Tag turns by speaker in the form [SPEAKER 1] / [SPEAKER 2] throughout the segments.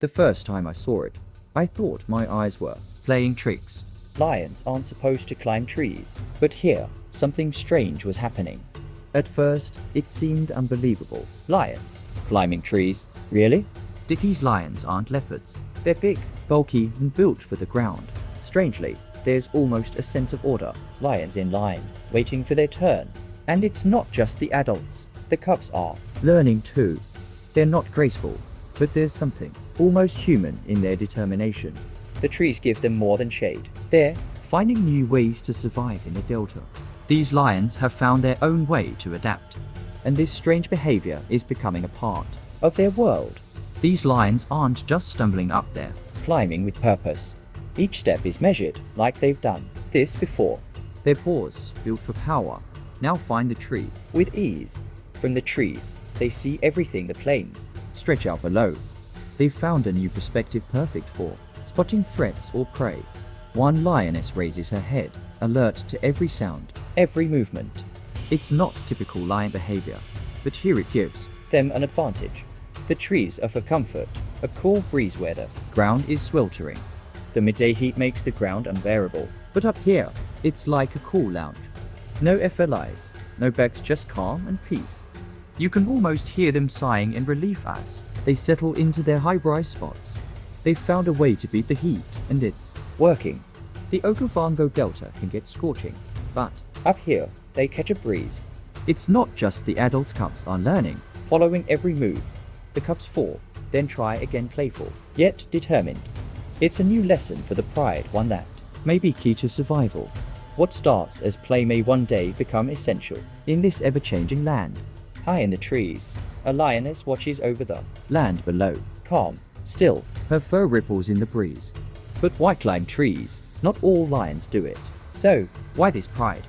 [SPEAKER 1] The first time I saw it, I thought my eyes were playing tricks.
[SPEAKER 2] Lions aren't supposed to climb trees, but here, something strange was happening.
[SPEAKER 1] At first, it seemed unbelievable.
[SPEAKER 2] Lions climbing trees? Really?
[SPEAKER 1] These lions aren't leopards.
[SPEAKER 2] They're big.
[SPEAKER 1] Bulky and built for the ground.
[SPEAKER 2] Strangely, there's almost a sense of order. Lions in line, waiting for their turn. And it's not just the adults. The cubs are
[SPEAKER 1] learning too. They're not graceful, but there's something almost human in their determination.
[SPEAKER 2] The trees give them more than shade. They're
[SPEAKER 1] finding new ways to survive in the delta. These lions have found their own way to adapt, and this strange behavior is becoming a part
[SPEAKER 2] of their world.
[SPEAKER 1] These lions aren't just stumbling up there,
[SPEAKER 2] climbing with purpose. Each step is measured, like they've done this before.
[SPEAKER 1] Their paws, built for power, now find the tree
[SPEAKER 2] with ease. From the trees, they see everything the plains
[SPEAKER 1] stretch out below. They've found a new perspective perfect for spotting threats or prey. One lioness raises her head, alert to every sound,
[SPEAKER 2] every movement.
[SPEAKER 1] It's not typical lion behavior, but here it gives
[SPEAKER 2] them an advantage. The trees are for comfort, a cool breeze where the
[SPEAKER 1] ground is sweltering.
[SPEAKER 2] The midday heat makes the ground unbearable.
[SPEAKER 1] But up here, it's like a cool lounge. No FLIs, no backs, just calm and peace. You can almost hear them sighing in relief as they settle into their high-rise spots. They've found a way to beat the heat, and it's
[SPEAKER 2] working.
[SPEAKER 1] The Okavango Delta can get scorching, but
[SPEAKER 2] up here, they catch a breeze.
[SPEAKER 1] It's not just the adults. Cubs are learning,
[SPEAKER 2] following every move. The cubs fall, then try again, playful, yet determined. It's a new lesson for the pride, one that
[SPEAKER 1] may be key to survival.
[SPEAKER 2] What starts as play may one day become essential
[SPEAKER 1] in this ever-changing land.
[SPEAKER 2] High in the trees, a lioness watches over the
[SPEAKER 1] land below,
[SPEAKER 2] calm, still.
[SPEAKER 1] Her fur ripples in the breeze.
[SPEAKER 2] But why climb trees? Not all lions do it. So,
[SPEAKER 1] why this pride?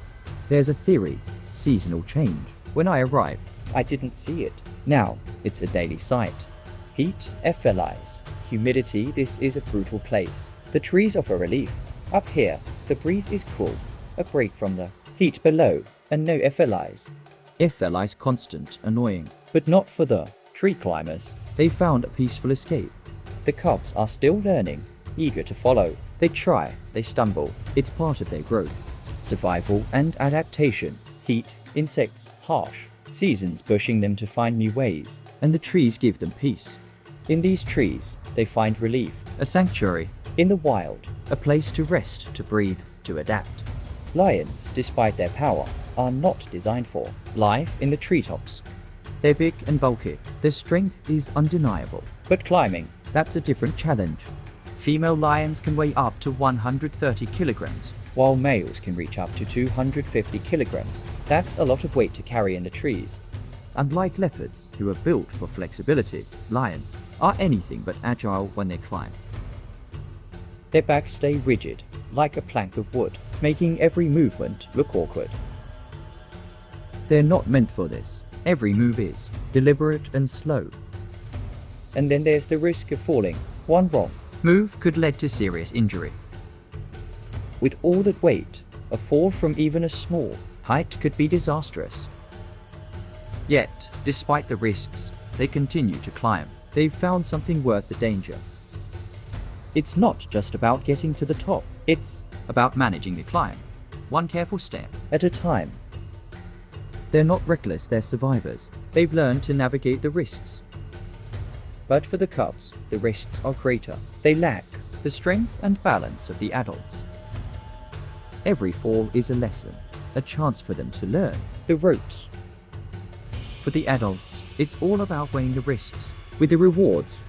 [SPEAKER 1] There's a theory: seasonal change. When I arrived,
[SPEAKER 2] I didn't see it. Now, it's a daily sight. Heat, FLIs, humidity. This is a brutal place. The trees offer relief. Up here, the breeze is cool, a break from the heat below, and no FLIs.
[SPEAKER 1] FLIs constant, annoying.
[SPEAKER 2] But not for the tree climbers.
[SPEAKER 1] They found a peaceful escape.
[SPEAKER 2] The cubs are still learning, eager to follow. They try, they stumble.
[SPEAKER 1] It's part of their growth.
[SPEAKER 2] Survival and adaptation. Heat, insects, harsh. Seasons pushing them to find new ways.
[SPEAKER 1] And the trees give them peace.
[SPEAKER 2] In these trees, they find relief.
[SPEAKER 1] A sanctuary.
[SPEAKER 2] In the wild.
[SPEAKER 1] A place to rest, to breathe, to adapt.
[SPEAKER 2] Lions, despite their power, are not designed for life in the treetops.
[SPEAKER 1] They're big and bulky. Their strength is undeniable.
[SPEAKER 2] But climbing,
[SPEAKER 1] that's a different challenge. Female lions can weigh up to 130 kilograms,
[SPEAKER 2] while males can reach up to 250 kilograms. That's a lot of weight to carry in the trees.
[SPEAKER 1] Unlike leopards, who are built for flexibility, lions are anything but agile when they climb.
[SPEAKER 2] Their backs stay rigid, like a plank of wood, making every movement look awkward.
[SPEAKER 1] They're not meant for this. Every move is deliberate and slow.
[SPEAKER 2] And then there's the risk of falling. One wrong
[SPEAKER 1] move could lead to serious injury.
[SPEAKER 2] With all that weight, a fall from even a small height could be disastrous.
[SPEAKER 1] Yet, despite the risks, they continue to climb. They've found something worth the danger.
[SPEAKER 2] It's not just about getting to the top. It's
[SPEAKER 1] about managing the climb, one careful step
[SPEAKER 2] at a time.
[SPEAKER 1] They're not reckless, they're survivors. They've learned to navigate the risks.
[SPEAKER 2] But for the cubs, the risks are greater. They lack
[SPEAKER 1] the strength and balance of the adults. Every fall is a lesson, a chance for them to learn
[SPEAKER 2] the ropes.
[SPEAKER 1] For the adults, it's all about weighing the risks with the rewards.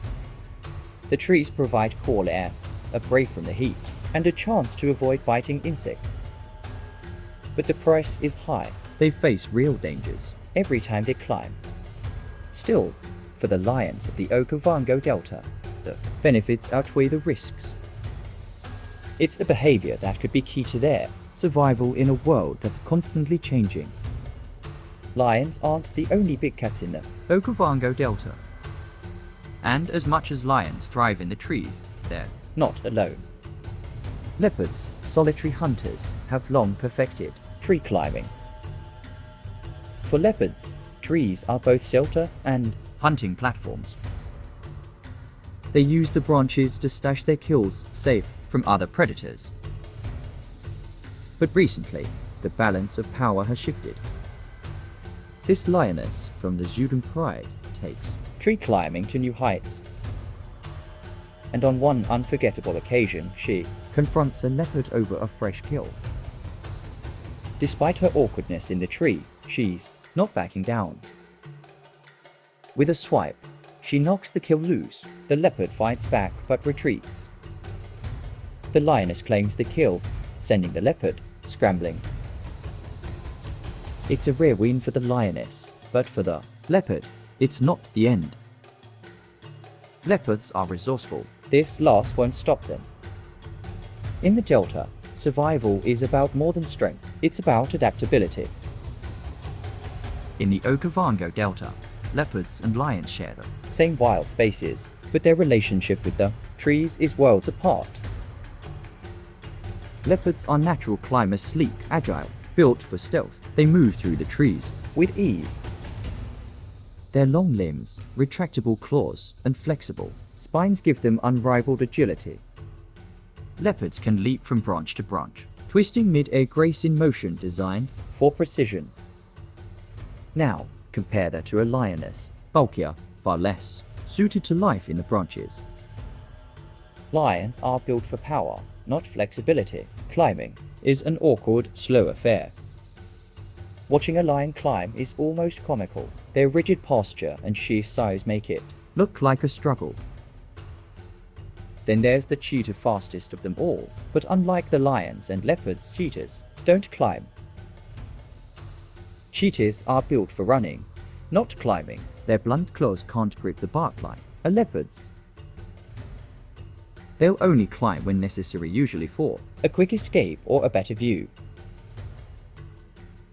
[SPEAKER 2] The trees provide cool air, a break from the heat, and a chance to avoid biting insects. But the price is high.
[SPEAKER 1] They face real dangers
[SPEAKER 2] every time they climb. Still, for the lions of the Okavango Delta, the benefits outweigh the risks. It's a behavior that could be key to their
[SPEAKER 1] survival in a world that's constantly changing.
[SPEAKER 2] Lions aren't the only big cats in the
[SPEAKER 1] Okavango Delta. And as much as lions thrive in the trees, they're
[SPEAKER 2] not alone.
[SPEAKER 1] Leopards, solitary hunters, have long perfected
[SPEAKER 2] tree climbing. For leopards, trees are both shelter and
[SPEAKER 1] hunting platforms. They use the branches to stash their kills safe from other predators. But recently, the balance of power has shifted. This lioness from the Zhudan pride takes
[SPEAKER 2] tree climbing to new heights. And on one unforgettable occasion, she
[SPEAKER 1] confronts a leopard over a fresh kill.
[SPEAKER 2] Despite her awkwardness in the tree, she's not backing down. With a swipe, she knocks the kill loose. The leopard fights back but retreats. The lioness claims the kill, sending the leopard scrambling. It's a rare win for the lioness, but for the
[SPEAKER 1] leopard, it's not the end. Leopards are resourceful.
[SPEAKER 2] This loss won't stop them. In the Delta, survival is about more than strength, it's about adaptability.
[SPEAKER 1] In the Okavango Delta, leopards and lions share the
[SPEAKER 2] same wild spaces, but their relationship with the trees is worlds apart.
[SPEAKER 1] Leopards are natural climbers, sleek, agile, built for stealth. They move through the trees
[SPEAKER 2] with ease.
[SPEAKER 1] Their long limbs, retractable claws, and flexible spines give them unrivaled agility. Leopards can leap from branch to branch, twisting mid-air grace in motion designed
[SPEAKER 2] for precision.
[SPEAKER 1] Now, compare that to a lioness, bulkier, far less, suited to life in the branches.
[SPEAKER 2] Lions are built for power, not flexibility. Climbing is an awkward, slow affair. Watching a lion climb is almost comical. Their rigid posture and sheer size make it
[SPEAKER 1] look like a struggle.
[SPEAKER 2] Then there's the cheetah, fastest of them all, but unlike the lions and leopards, cheetahs don't climb. Cheetahs are built for running, not climbing.
[SPEAKER 1] Their blunt claws can't grip the bark like a leopard's. They'll only climb when necessary, usually for
[SPEAKER 2] a quick escape or a better view.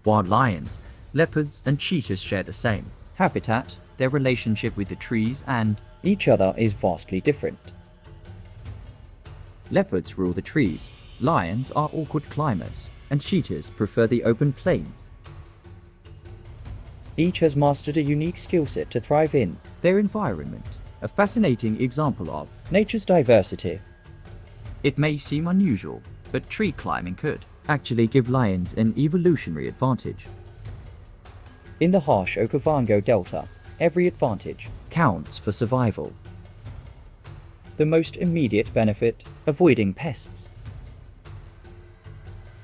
[SPEAKER 1] While lions, leopards, and cheetahs share the same habitat, their relationship with the trees and
[SPEAKER 2] each other is vastly different.
[SPEAKER 1] Leopards rule the trees, lions are awkward climbers, and cheetahs prefer the open plains.
[SPEAKER 2] Each has mastered a unique skill set to thrive in
[SPEAKER 1] their environment, a fascinating example of
[SPEAKER 2] nature's diversity.
[SPEAKER 1] It may seem unusual, but tree climbing could actually give lions an evolutionary advantage.
[SPEAKER 2] In the harsh Okavango Delta, every advantage
[SPEAKER 1] counts for survival.
[SPEAKER 2] The most immediate benefit, avoiding pests.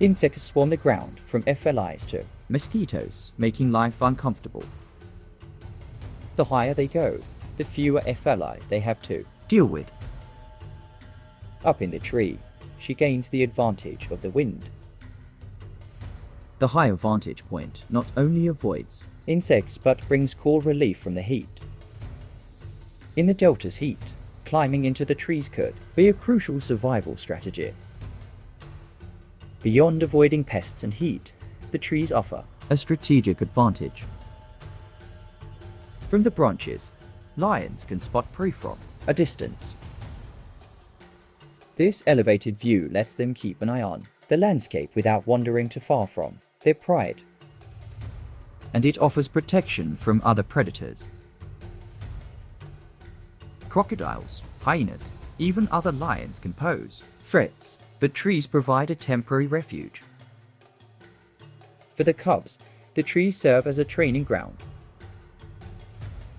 [SPEAKER 2] Insects swarm the ground, from FLIs to
[SPEAKER 1] mosquitoes, making life uncomfortable.
[SPEAKER 2] The higher they go, the fewer FLIs they have to
[SPEAKER 1] deal with.
[SPEAKER 2] Up in the tree, she gains the advantage of the wind.
[SPEAKER 1] The higher vantage point not only avoids
[SPEAKER 2] insects but brings cool relief from the heat. In the Delta's heat, climbing into the trees could be a crucial survival strategy. Beyond avoiding pests and heat, the trees offer
[SPEAKER 1] a strategic advantage. From the branches, lions can spot prey from
[SPEAKER 2] a distance. This elevated view lets them keep an eye on the landscape without wandering too far from their pride.
[SPEAKER 1] And it offers protection from other predators. Crocodiles, hyenas, even other lions can pose threats, but trees provide a temporary refuge.
[SPEAKER 2] For the cubs, the trees serve as a training ground.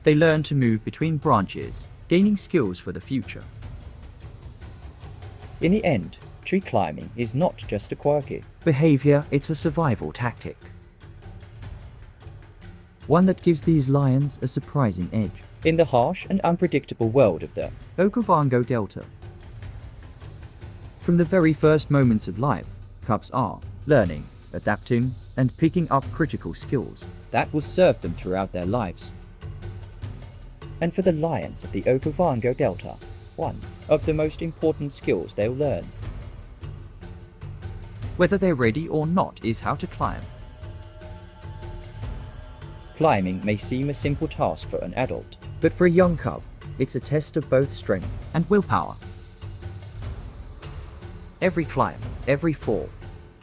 [SPEAKER 1] They learn to move between branches, gaining skills for the future.
[SPEAKER 2] In the end, tree climbing is not just a quirky
[SPEAKER 1] behavior, it's a survival tactic. One that gives these lions a surprising edge
[SPEAKER 2] in the harsh and unpredictable world of the
[SPEAKER 1] Okavango Delta. From the very first moments of life, cubs are learning, adapting, and picking up critical skills
[SPEAKER 2] that will serve them throughout their lives. And for the lions of the Okavango Delta, one of the most important skills they'll learn,
[SPEAKER 1] whether they're ready or not, is how to climb.
[SPEAKER 2] Climbing may seem a simple task for an adult,
[SPEAKER 1] but for a young cub, it's a test of both strength and willpower. Every climb, every fall,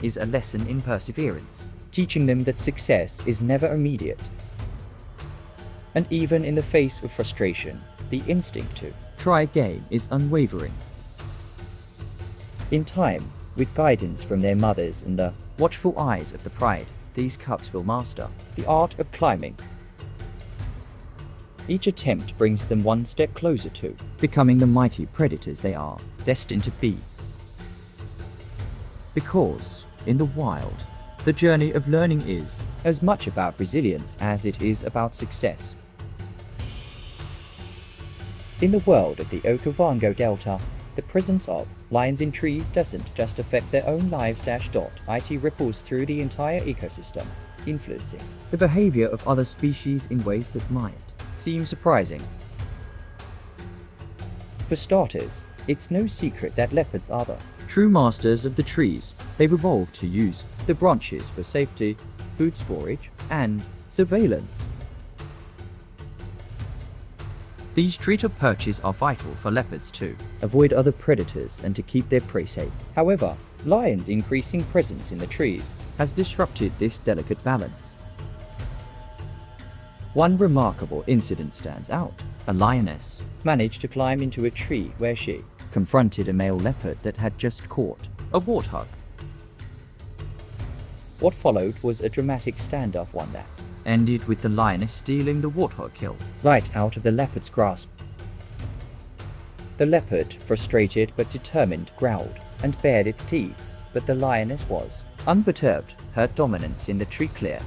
[SPEAKER 1] is a lesson in perseverance,
[SPEAKER 2] teaching them that success is never immediate. And even in the face of frustration, the instinct to
[SPEAKER 1] try again is unwavering.
[SPEAKER 2] In time, with guidance from their mothers and the
[SPEAKER 1] Watchful eyes of the pride, these cubs will master
[SPEAKER 2] the art of climbing. Each attempt brings them one step closer to
[SPEAKER 1] becoming the mighty predators they are destined to be. Because, in the wild, the journey of learning is
[SPEAKER 2] as much about resilience as it is about success. In the world of the Okavango Delta, the presence of lions in trees doesn't just affect their own lives. It ripples through the entire ecosystem, influencing
[SPEAKER 1] the behavior of other species in ways that might
[SPEAKER 2] seem surprising. For starters, it's no secret that leopards are the
[SPEAKER 1] true masters of the trees. They've evolved to use the branches for safety, food storage, and surveillance. These treetop perches are vital for leopards to
[SPEAKER 2] avoid other predators and to keep their prey safe. However, lions' increasing presence in the trees
[SPEAKER 1] has disrupted this delicate balance.
[SPEAKER 2] One remarkable incident stands out.
[SPEAKER 1] A lioness
[SPEAKER 2] managed to climb into a tree where she
[SPEAKER 1] confronted a male leopard that had just caught a warthog.
[SPEAKER 2] What followed was a dramatic standoff, one that
[SPEAKER 1] ended with the lioness stealing the warthog kill
[SPEAKER 2] right out of the leopard's grasp. The leopard, frustrated but determined, growled and bared its teeth, but the lioness was
[SPEAKER 1] unperturbed, her dominance in the tree clear.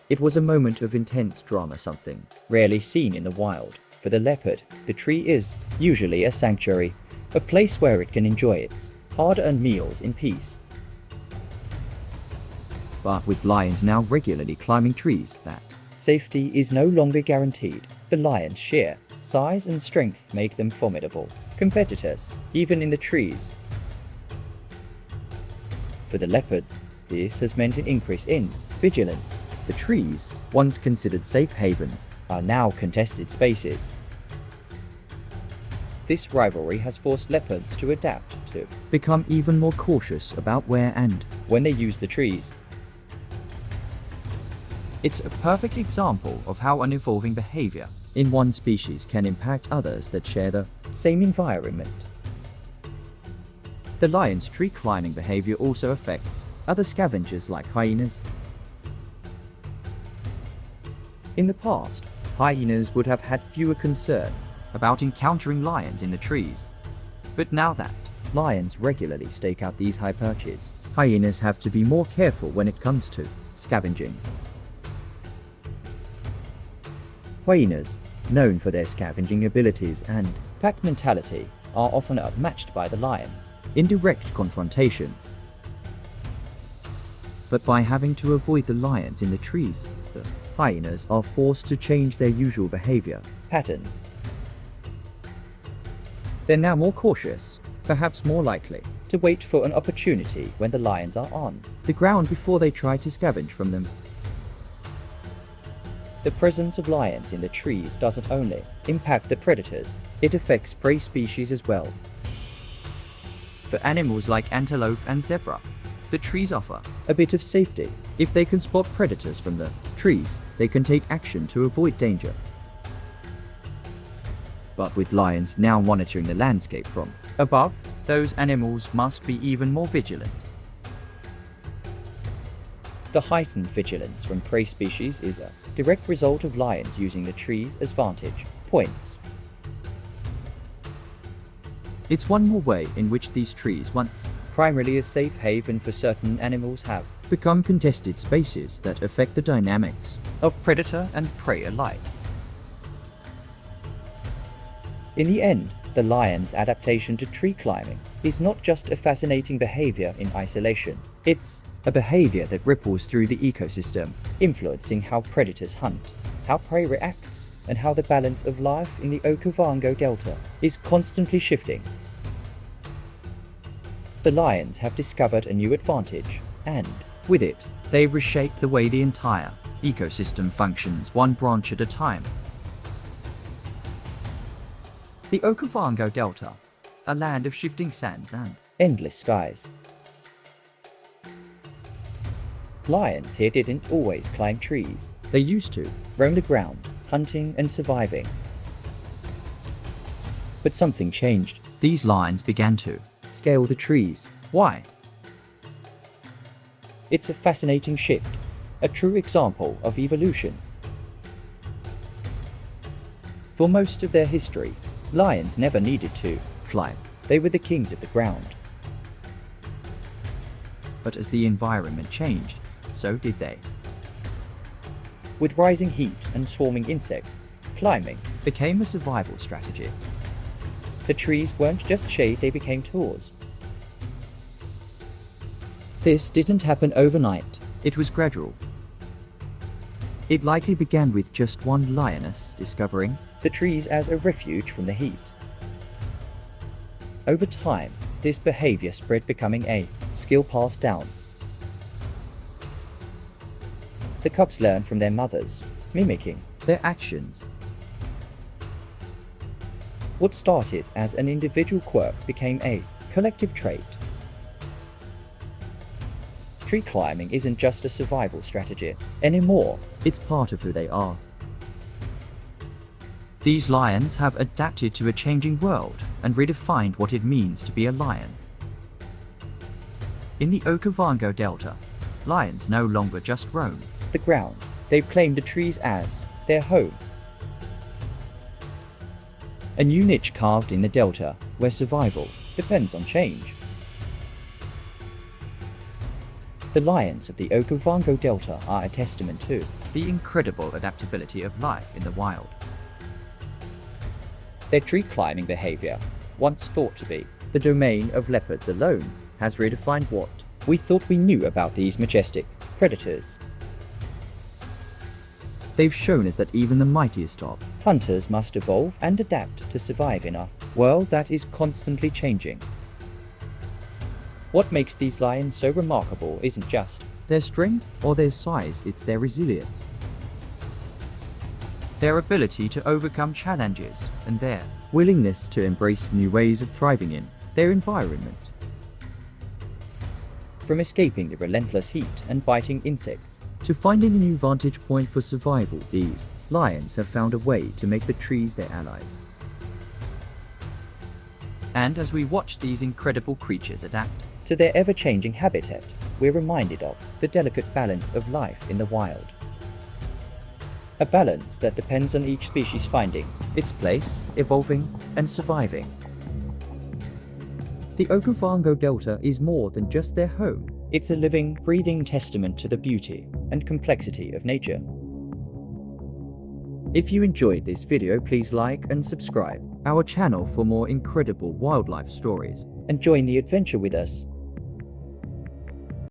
[SPEAKER 2] It was a moment of intense drama, something rarely seen in the wild. For the leopard, the tree is usually a sanctuary, a place where it can enjoy its hard-earned meals in peace.
[SPEAKER 1] But with lions now regularly climbing trees, that
[SPEAKER 2] safety is no longer guaranteed. The lion's sheer size and strength make them formidable competitors, even in the trees. For the leopards, this has meant an increase in vigilance. The trees, once considered safe havens, are now contested spaces. This rivalry has forced leopards to adapt to
[SPEAKER 1] become even more cautious about where and
[SPEAKER 2] when they use the trees.
[SPEAKER 1] It's a perfect example of how an evolving behavior in one species can impact others that share the
[SPEAKER 2] same environment.
[SPEAKER 1] The lion's tree climbing behavior also affects other scavengers like hyenas. In the past, hyenas would have had fewer concerns about encountering lions in the trees. But now that lions regularly stake out these high perches, hyenas have to be more careful when it comes to scavenging. Hyenas, known for their scavenging abilities and
[SPEAKER 2] pack mentality, are often outmatched by the lions
[SPEAKER 1] in direct confrontation. But by having to avoid the lions in the trees, the hyenas are forced to change their usual behavior
[SPEAKER 2] patterns.
[SPEAKER 1] They're now more cautious, perhaps more likely
[SPEAKER 2] to wait for an opportunity when the lions are on
[SPEAKER 1] the ground before they try to scavenge from them.
[SPEAKER 2] The presence of lions in the trees doesn't only impact the predators, it affects prey species as well.
[SPEAKER 1] For animals like antelope and zebra, the trees offer a bit of safety. If they can spot predators from the trees, they can take action to avoid danger. But with lions now monitoring the landscape from above, those animals must be even more vigilant.
[SPEAKER 2] The heightened vigilance from prey species is a direct result of lions using the trees as vantage points.
[SPEAKER 1] It's one more way in which these trees, once
[SPEAKER 2] primarily a safe haven for certain animals, have
[SPEAKER 1] become contested spaces that affect the dynamics of predator and prey alike.
[SPEAKER 2] In the end, the lion's adaptation to tree climbing is not just a fascinating behavior in isolation. It's a behavior that ripples through the ecosystem, influencing how predators hunt, how prey reacts, and how the balance of life in the Okavango Delta is constantly shifting. The lions have discovered a new advantage, and
[SPEAKER 1] with it, they've reshaped the way the entire ecosystem functions, one branch at a time. The Okavango Delta, a land of shifting sands and
[SPEAKER 2] endless skies. Lions here didn't always climb trees.
[SPEAKER 1] They used to
[SPEAKER 2] roam the ground, hunting and surviving. But something changed.
[SPEAKER 1] These lions began to
[SPEAKER 2] Scale the trees.
[SPEAKER 1] Why?
[SPEAKER 2] It's a fascinating shift, a true example of evolution. For most of their history, lions never needed to
[SPEAKER 1] Climb.
[SPEAKER 2] They were the kings of the ground.
[SPEAKER 1] But as the environment changed, so did they.
[SPEAKER 2] With rising heat and swarming insects, climbing
[SPEAKER 1] Became a survival strategy.
[SPEAKER 2] the trees weren't just shade, they became tools. This didn't happen overnight.
[SPEAKER 1] It was gradual. It likely began with just one lioness discovering
[SPEAKER 2] The trees as a refuge from the heat. Over time, this behavior spread, becoming a skill passed down. The cubs learn from their mothers, mimicking
[SPEAKER 1] their actions.
[SPEAKER 2] what started as an individual quirk became a collective trait. Tree climbing isn't just a survival strategy anymore.
[SPEAKER 1] It's part of who they are. These lions have adapted to a changing world and redefined what it means to be a lion. In the Okavango Delta, lions no longer just roam.
[SPEAKER 2] The ground, they've claimed the trees as their home. A new niche carved in the delta where survival depends on change. The lions of the Okavango Delta are a testament to
[SPEAKER 1] The incredible adaptability of life in the wild.
[SPEAKER 2] their tree climbing behavior, once thought to be the domain of leopards alone, has redefined what we thought we knew about these majestic predators.
[SPEAKER 1] They've shown us that even the mightiest of
[SPEAKER 2] Hunters must evolve and adapt to survive in a world that is constantly changing. What makes these lions so remarkable isn't just
[SPEAKER 1] their strength or their size, it's their resilience. Their ability to overcome challenges and their willingness to embrace new ways of thriving in their environment.
[SPEAKER 2] from escaping the relentless heat and biting insects.
[SPEAKER 1] To finding a new vantage point for survival, these lions have found a way to make the trees their allies. And as we watch these incredible creatures adapt
[SPEAKER 2] To their ever-changing habitat, we're reminded of the delicate balance of life in the wild. A balance that depends on each species finding
[SPEAKER 1] its place, evolving, and surviving. The Okavango Delta is more than just their home.
[SPEAKER 2] It's a living, breathing testament to the beauty and complexity of nature.
[SPEAKER 1] If you enjoyed this video, please like and subscribe our channel for more incredible wildlife stories.
[SPEAKER 2] And join the adventure with us